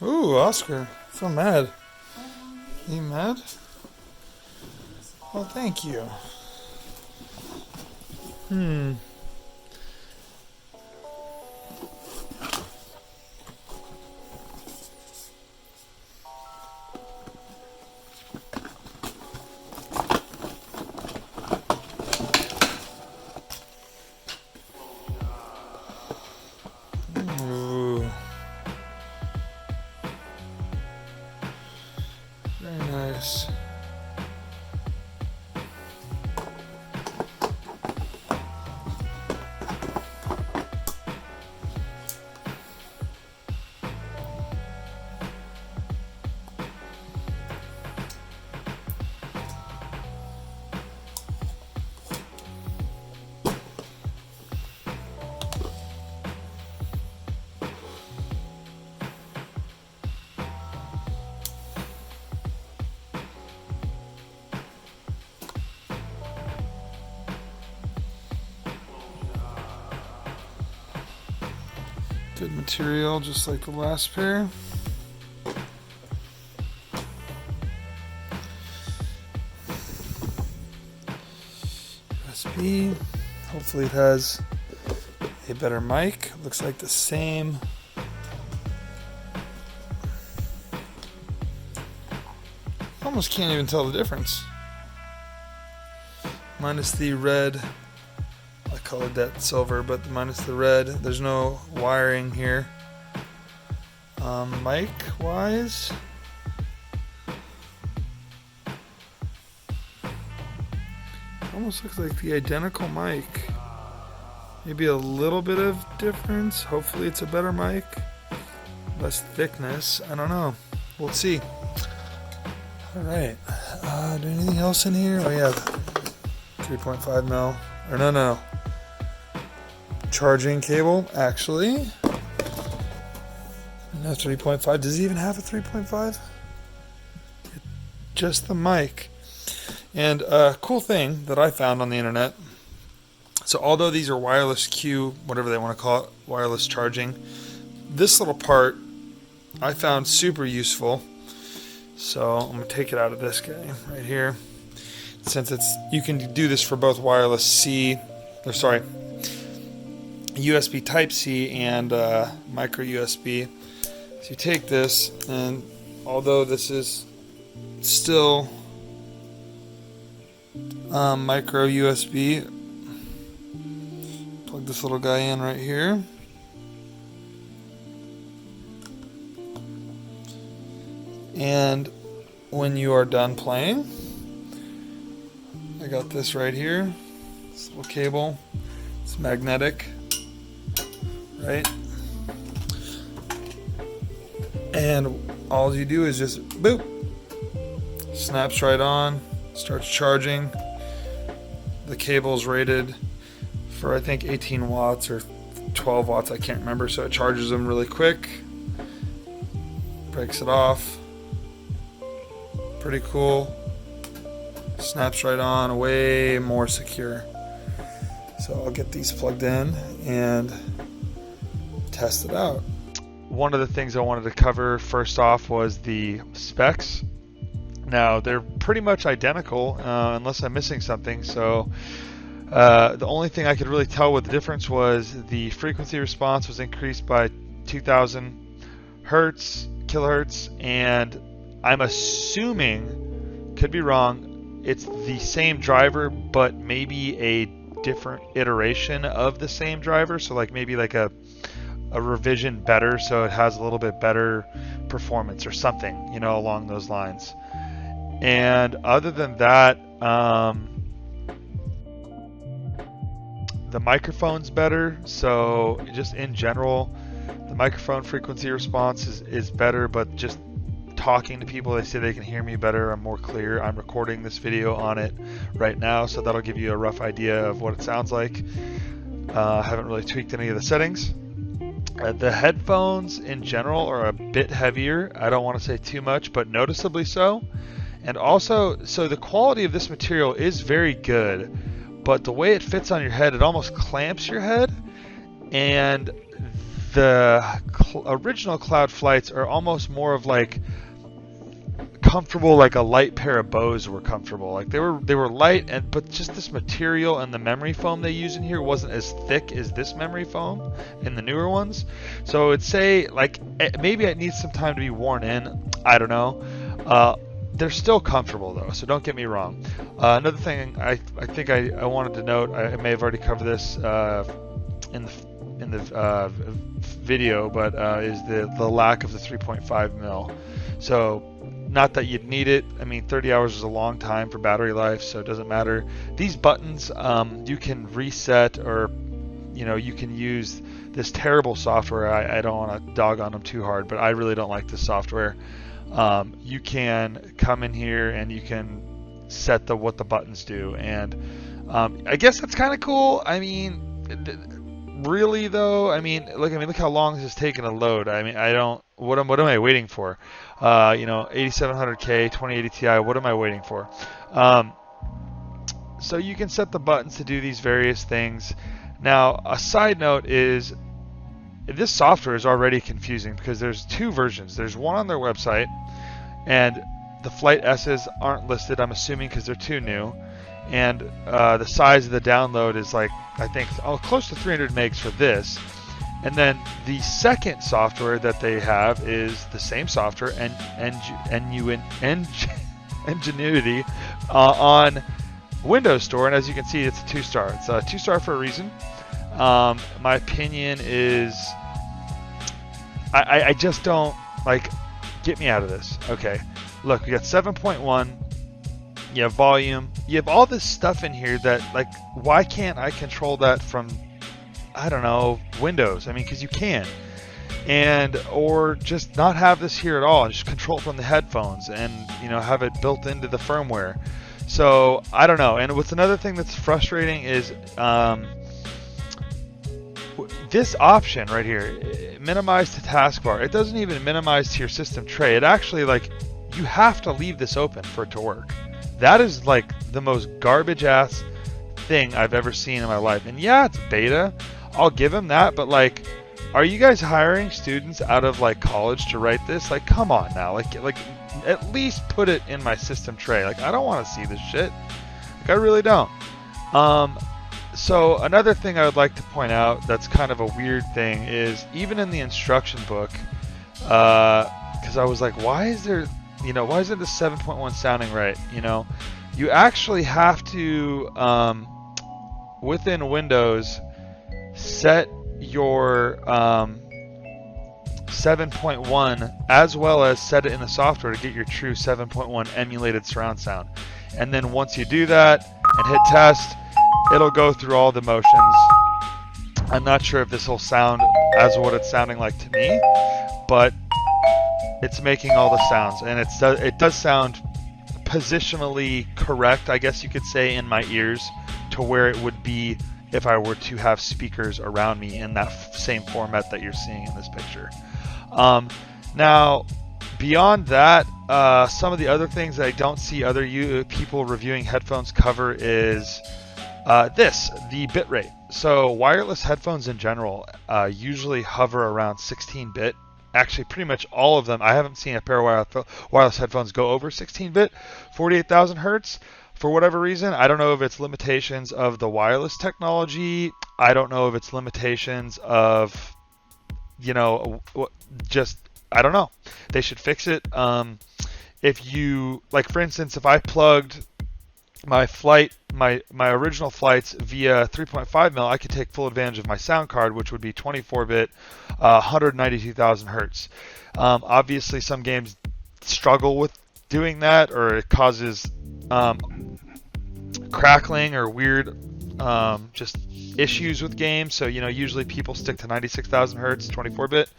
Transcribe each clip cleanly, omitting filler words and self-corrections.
Ooh, Oscar. So mad. You mad? Well, thank you. Hmm. Ooh. Very nice. Good material, just like the last pair. USB. Hopefully it has a better mic. Looks like the same. Almost can't even tell the difference. Minus the red. I colored that silver, but minus the red. There's no wiring here. Mic wise, almost looks like the identical mic. Maybe a little bit of difference. Hopefully it's a better mic. Less thickness. I don't know. We'll see. Alright. Do anything else in here? Oh yeah. 3.5 mil. Or no. Charging cable, actually. No, 3.5. Does he even have a 3.5? Just the mic. And a cool thing that I found on the internet. So although these are wireless Q, whatever they want to call it, wireless charging, this little part I found super useful. So I'm going to take it out of this guy right here. Since you can do this for both wireless USB Type-C and micro USB. So you take this, and although this is still micro USB, plug this little guy in right here. And when you are done playing, I got this right here, this little cable. It's magnetic, right? And all you do is just boop, snaps right on, starts charging. The cable's rated for I think 18 watts or 12 watts, I can't remember, so it charges them really quick, breaks it off. Pretty cool. Snaps right on, way more secure. So I'll get these plugged in and test it out. One of the things I wanted to cover first off was the specs. Now they're pretty much identical unless I'm missing something. So the only thing I could really tell what the difference was, the frequency response was increased by 2000 kilohertz, and I'm assuming, could be wrong, it's the same driver but maybe a different iteration of the same driver, so like maybe like a revision better, so it has a little bit better performance or something, you know, along those lines. And other than that, the microphone's better, so just in general the microphone frequency response is better, but just talking to people, they say they can hear me better, I'm more clear. I'm recording this video on it right now, so that'll give you a rough idea of what it sounds like. I haven't really tweaked any of the settings. The headphones in general are a bit heavier. I don't want to say too much, but noticeably so. And also, so the quality of this material is very good, but the way it fits on your head, it almost clamps your head, and the original Cloud Flights are almost more of like comfortable, like a light pair of Bose were comfortable. Like they were light, but just this material and the memory foam they use in here wasn't as thick as this memory foam in the newer ones. So it'd say like maybe it needs some time to be worn in. I don't know. They're still comfortable though, so don't get me wrong. Another thing I think I wanted to note, I may have already covered this in the video, but is the lack of the 3.5 mil. So not that you'd need it. I mean, 30 hours is a long time for battery life, so it doesn't matter. These buttons, you can reset, or you can use this terrible software. I don't want to dog on them too hard, but I really don't like this software. You can come in here and you can set what the buttons do, and I guess that's kind of cool. I mean, really though, look how long this is taking to load. I mean, what am I waiting for? 8700K 2080 Ti. What am I waiting for? So you can set the buttons to do these various things. Now, a side note is this software is already confusing because there's two versions. There's one on their website, and the Flight S's aren't listed, I'm assuming, because they're too new. And the size of the download is like, I think, close to 300 megs for this. And then the second software that they have is the same software, Ingenuity, on Windows Store. And as you can see, it's a 2-star. It's a 2-star for a reason. My opinion is, I just don't, like, get me out of this. Okay, look, we got 7.1. You have volume. You have all this stuff in here that, like, why can't I control that from, I don't know, Windows? I mean, because you can. Or just not have this here at all and just control it from the headphones and, have it built into the firmware. So, I don't know. And what's another thing that's frustrating is this option right here, minimize to taskbar. It doesn't even minimize to your system tray. It actually, like, you have to leave this open for it to work. That is like the most garbage ass thing I've ever seen in my life. And yeah, it's beta. I'll give them that, but like, are you guys hiring students out of like college to write this? Like, come on now. Like at least put it in my system tray. Like, I don't want to see this shit. Like, I really don't. So another thing I would like to point out that's kind of a weird thing is even in the instruction book, because I was like, why is there, why isn't the 7.1 sounding right? You actually have to, within Windows, set your 7.1 as well as set it in the software to get your true 7.1 emulated surround sound. And then once you do that and hit test, it'll go through all the motions. I'm not sure if this will sound as what it's sounding like to me, but it's making all the sounds, and it does sound positionally correct, I guess you could say, in my ears to where it would be if I were to have speakers around me in that same format that you're seeing in this picture. Now, beyond that, some of the other things that I don't see other people reviewing headphones cover is the bitrate. So wireless headphones in general usually hover around 16-bit. Actually, pretty much all of them. I haven't seen a pair of wireless headphones go over 16-bit, 48,000 hertz. For whatever reason, I don't know if it's limitations of the wireless technology. I don't know if it's limitations of, just, I don't know. They should fix it. If you, like, for instance, if I plugged my original flights via 3.5 mil, I could take full advantage of my sound card, which would be 24-bit, 192,000 hertz. Obviously, some games struggle with doing that, or it causes crackling or weird just issues with games. So usually people stick to 96,000 hertz, 24-bit.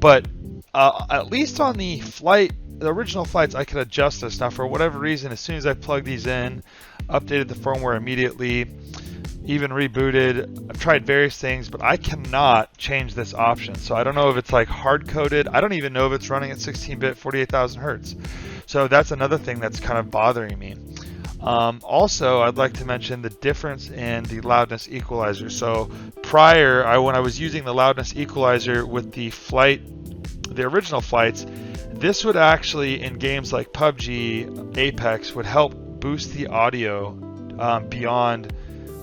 But at least on the original flights, I could adjust this. Now, for whatever reason, as soon as I plugged these in, updated the firmware immediately, even rebooted, I've tried various things, but I cannot change this option. So I don't know if it's like hard-coded. I don't even know if it's running at 16-bit, 48,000 hertz. So that's another thing that's kind of bothering me. Also, I'd like to mention the difference in the loudness equalizer. So prior, when I was using the loudness equalizer with the Flight the original flights, this would actually, in games like PUBG, Apex, would help boost the audio beyond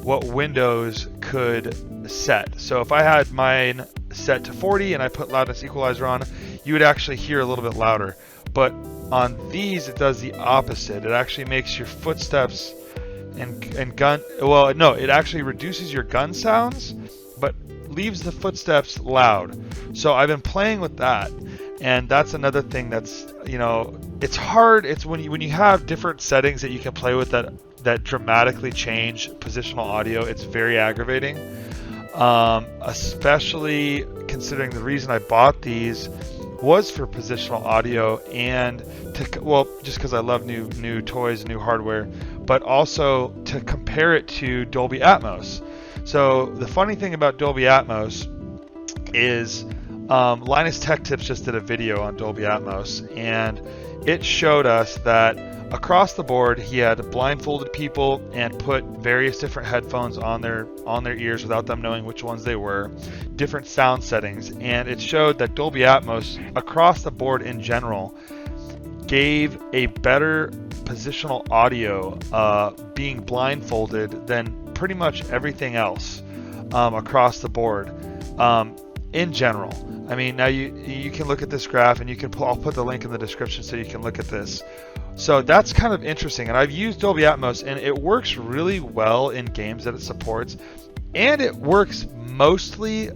what Windows could set. So if I had mine set to 40 and I put loudness equalizer on, you would actually hear a little bit louder. But on these, it does the opposite. It actually makes your footsteps and gun, well, no, it actually reduces your gun sounds, but leaves the footsteps loud. So I've been playing with that, and that's another thing that's, you know, it's hard. It's when you have different settings that you can play with that dramatically change positional audio, it's very aggravating. Especially considering the reason I bought these was for positional audio, and just because I love new toys, new hardware, but also to compare it to Dolby Atmos. So the funny thing about Dolby Atmos is Linus Tech Tips just did a video on Dolby Atmos, and it showed us that across the board he had blindfolded people and put various different headphones on their ears without them knowing which ones they were, different sound settings, and it showed that Dolby Atmos across the board in general gave a better positional audio being blindfolded than pretty much everything else across the board in general. I mean, now you can look at this graph, and I'll put the link in the description so you can look at this. So that's kind of interesting, and I've used Dolby Atmos, and it works really well in games that it supports, and it works mostly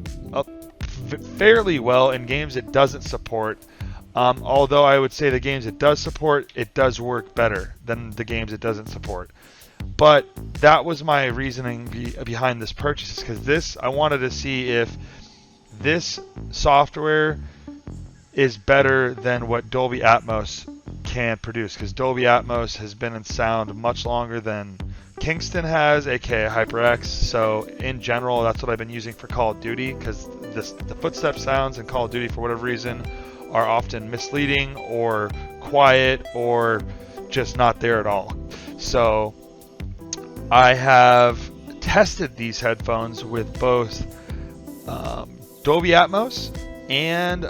fairly well in games it doesn't support. Although I would say the games it does support, it does work better than the games it doesn't support. But that was my reasoning behind this purchase, because I wanted to see if this software is better than what Dolby Atmos can produce, because Dolby Atmos has been in sound much longer than Kingston has, aka HyperX. So in general, that's what I've been using for Call of Duty, because the footstep sounds in Call of Duty, for whatever reason, are often misleading or quiet or just not there at all. So I have tested these headphones with both Dolby Atmos and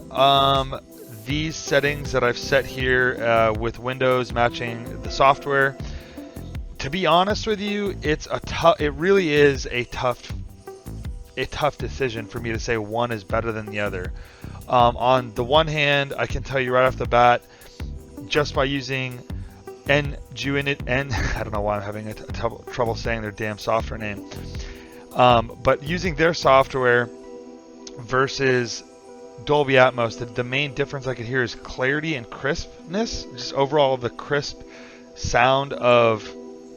these settings that I've set here with Windows matching the software. To be honest with you, it really is a tough decision for me to say one is better than the other. On the one hand, I can tell you right off the bat, just by using I don't know why I'm having trouble saying their damn software name, but using their software versus Dolby Atmos, the main difference I could hear is clarity and crispness, just overall the crisp sound of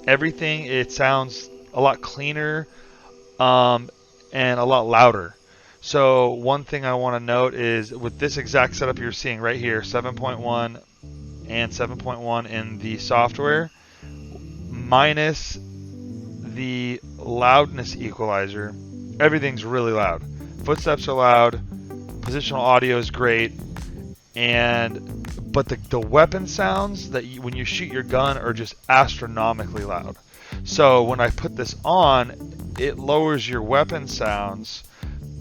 everything. It sounds a lot cleaner and a lot louder. So one thing I want to note is with this exact setup you're seeing right here, 7.1 and 7.1 in the software, minus the loudness equalizer, everything's really loud. Footsteps are loud, positional audio is great, but the weapon sounds that when you shoot your gun are just astronomically loud. So when I put this on, it lowers your weapon sounds,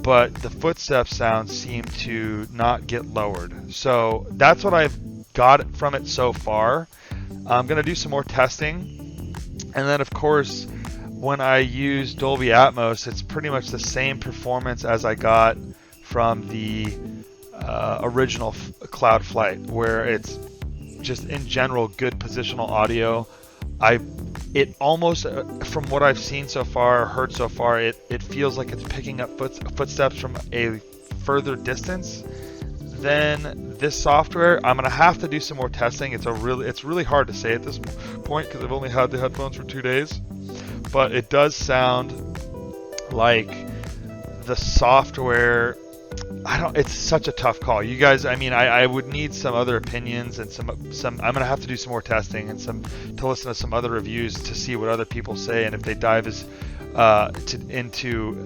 but the footstep sounds seem to not get lowered. So that's what I've got from it so far. I'm going to do some more testing, and then of course when I use Dolby Atmos, it's pretty much the same performance as I got from the original Cloud Flight, where it's just in general good positional audio. It almost, from what I've seen so far, heard so far, it feels like it's picking up footsteps from a further distance than this software. I'm gonna have to do some more testing. It's really hard to say at this point because I've only had the headphones for 2 days, but it does sound like the software. It's such a tough call, you guys. I mean, I would need some other opinions and some. I'm gonna have to do some more testing and to listen to some other reviews to see what other people say, and if they dive into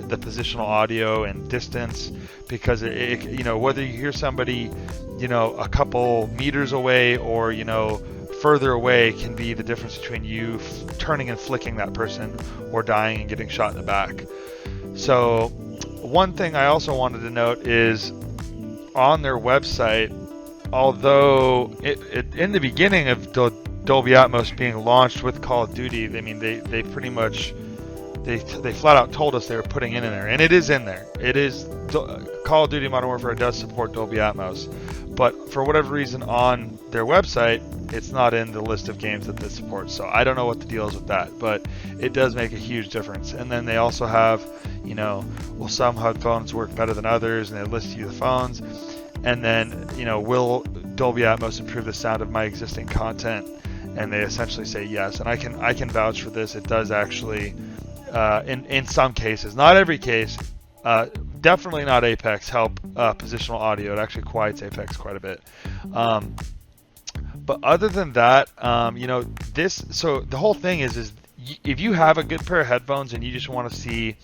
the positional audio and distance, because whether you hear somebody, a couple meters away or further away can be the difference between you turning and flicking that person or dying and getting shot in the back. So one thing I also wanted to note is on their website, although in the beginning of Dolby Atmos being launched with Call of Duty, I mean, they pretty much, they flat out told us they were putting it in there, and it is in there. It is, Call of Duty Modern Warfare does support Dolby Atmos, but for whatever reason on their website, it's not in the list of games that they support. So I don't know what the deal is with that, but it does make a huge difference. And then they also have, you know, well, some headphones work better than others, and they list you the phones. And then, you know, will Dolby Atmos improve the sound of my existing content? And they essentially say yes. And I can vouch for this. It does actually, in some cases, not every case, definitely not HyperX, help positional audio. It actually quiets HyperX quite a bit. But other than that, you know, so the whole thing is if you have a good pair of headphones and you just want to see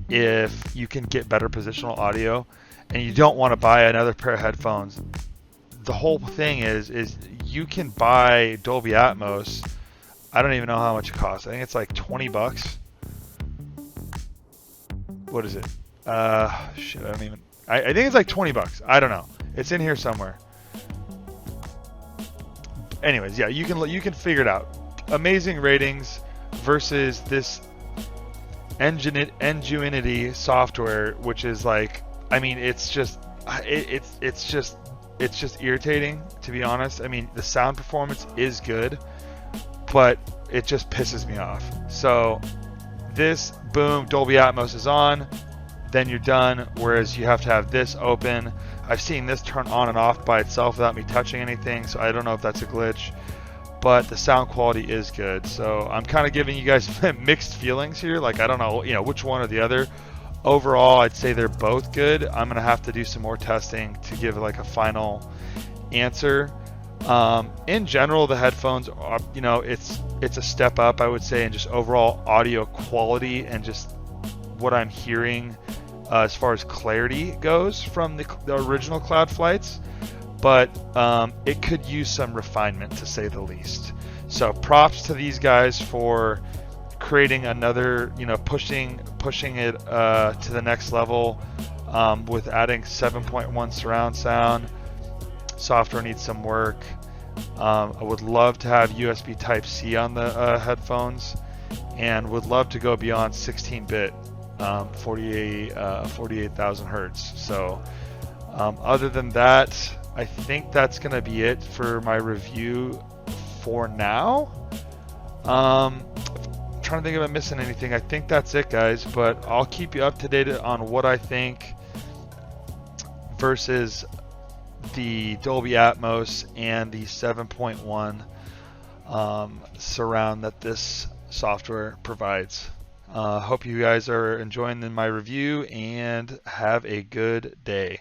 if you can get better positional audio and you don't want to buy another pair of headphones, the whole thing is you can buy Dolby Atmos. I don't even know how much it costs. I think it's like 20 bucks. What is it? Shit, I don't even, I think it's like 20 bucks. I don't know. It's in here somewhere. Anyways, yeah, you can figure it out. Amazing ratings versus this Ingenuity software, which is like, I mean, it's just irritating, to be honest. I mean, the sound performance is good, but it just pisses me off. So this, boom, Dolby Atmos is on, then you're done. Whereas you have to have this open. I've seen this turn on and off by itself without me touching anything, so I don't know if that's a glitch, but the sound quality is good. So I'm kind of giving you guys mixed feelings here. Like, I don't know, you know, which one or the other. Overall, I'd say they're both good. I'm gonna have to do some more testing to give like a final answer. In general, the headphones are, you know, it's a step up, I would say, in just overall audio quality and just what I'm hearing as far as clarity goes from the original Cloud Flights, but it could use some refinement, to say the least. So props to these guys for creating another, you know, pushing it to the next level with adding 7.1 surround sound. Software needs some work. I would love to have USB Type-C on the headphones, and would love to go beyond 16-bit 48,000 hertz. So other than that, I think that's gonna be it for my review for now. Trying to think if I'm missing anything. I think that's it, guys, but I'll keep you up to date on what I think versus the Dolby Atmos and the 7.1 surround that this software provides. Hope you guys are enjoying my review, and have a good day.